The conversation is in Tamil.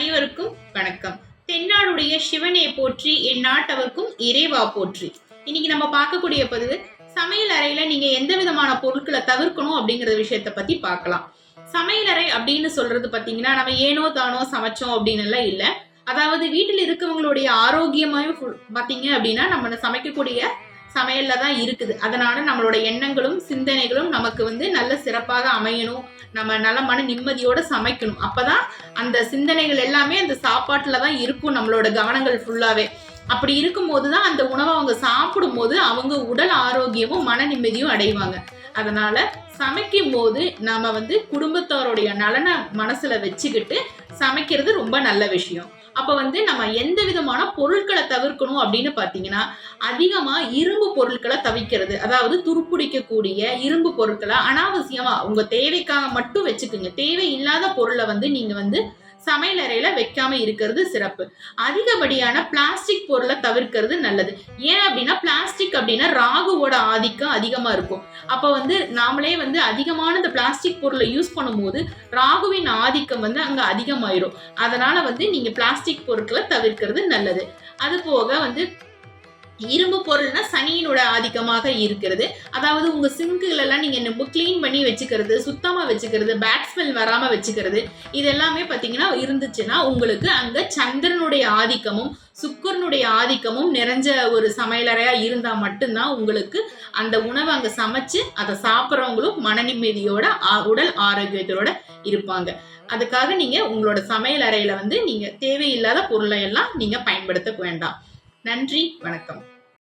அனைவருக்கும் வணக்கம். தென்னாடுடைய சிவனே போற்றி, என் நாட்டவர்க்கும் இறைவா போற்றி. இன்னைக்கு நம்ம பார்க்கக்கூடிய பதிவு, சமையல் அறையில நீங்க எந்த விதமான பொருட்களை தவிர்க்கணும் அப்படிங்கிற விஷயத்த பத்தி பார்க்கலாம். சமையலறை அப்படின்னு சொல்றது பாத்தீங்கன்னா, நம்ம ஏனோ தானோ சமைச்சோம் அப்படின்னு எல்லாம் இல்ல. அதாவது வீட்டில் இருக்கவங்களுடைய ஆரோக்கியமாயும் பாத்தீங்க அப்படின்னா நம்ம சமைக்கக்கூடிய சமையல்ல தான் இருக்குது. அதனால நம்மளோட எண்ணங்களும் சிந்தனைகளும் நமக்கு நல்ல சிறப்பாக அமையணும். நம்ம நல்ல மன நிம்மதியோட சமைக்கணும். அப்பதான் அந்த சிந்தனைகள் எல்லாமே அந்த சாப்பாட்டுல தான் இருக்கும். நம்மளோட கவனங்கள் ஃபுல்லாவே அப்படி இருக்கும் போதுதான் அந்த உணவை அவங்க சாப்பிடும் போது அவங்க உடல் ஆரோக்கியமும் மன நிம்மதியும் அடைவாங்க. அதனால சமைக்கும் போது நாம குடும்பத்தாருடைய நலனை மனசுல வச்சுக்கிட்டு சமைக்கிறது ரொம்ப நல்ல விஷயம். அப்ப நம்ம எந்த விதமான பொருட்களை தவிர்க்கணும் அப்படின்னு பாத்தீங்கன்னா, அதிகமா இரும்பு பொருட்களை தவிர்க்கிறது. அதாவது துருப்பிடிக்கக்கூடிய இரும்பு பொருட்களை அனாவசியமா உங்க தேவைக்காக மட்டும் வச்சுக்குங்க. தேவை இல்லாத பொருளை நீங்க சமையல் அறையில வைக்காம இருக்கிறது சிறப்பு. அதிகப்படியான பிளாஸ்டிக் பொருளை தவிர்க்கிறது நல்லது. ஏன் அப்படின்னா, பிளாஸ்டிக் அப்படின்னா ராகுவோட ஆதிக்கம் அதிகமா இருக்கும். அப்ப நாமளே அதிகமான இந்த பிளாஸ்டிக் பொருளை யூஸ் பண்ணும்போது ராகுவின் ஆதிக்கம் அங்க அதிகமாயிரும். அதனால நீங்க பிளாஸ்டிக் பொருட்களை தவிர்க்கிறது நல்லது. அது போக இரும்பு பொருள்னா சனியினோட ஆதிக்கமாக இருக்கிறது. அதாவது உங்க சிங்குகள் எல்லாம் நீங்க கிளீன் பண்ணி வச்சுக்கிறது, சுத்தமா வச்சுக்கிறது, பேட் ஸ்மெல் வராம வச்சுக்கிறது, இது எல்லாமே பாத்தீங்கன்னா இருந்துச்சுன்னா உங்களுக்கு அங்க சந்திரனுடைய ஆதிக்கமும் சுக்கரனுடைய ஆதிக்கமும் நிறைஞ்ச ஒரு சமையலறையா இருந்தா மட்டும்தான் உங்களுக்கு அந்த உணவை அங்க சமைச்சு அதை சாப்பிட்றவங்களும் மன நிம்மதியோட உடல் ஆரோக்கியத்தோட இருப்பாங்க. அதுக்காக நீங்க உங்களோட சமையல் அறையில நீங்க தேவையில்லாத பொருளை எல்லாம் நீங்க பயன்படுத்த வேண்டாம். நன்றி, வணக்கம்.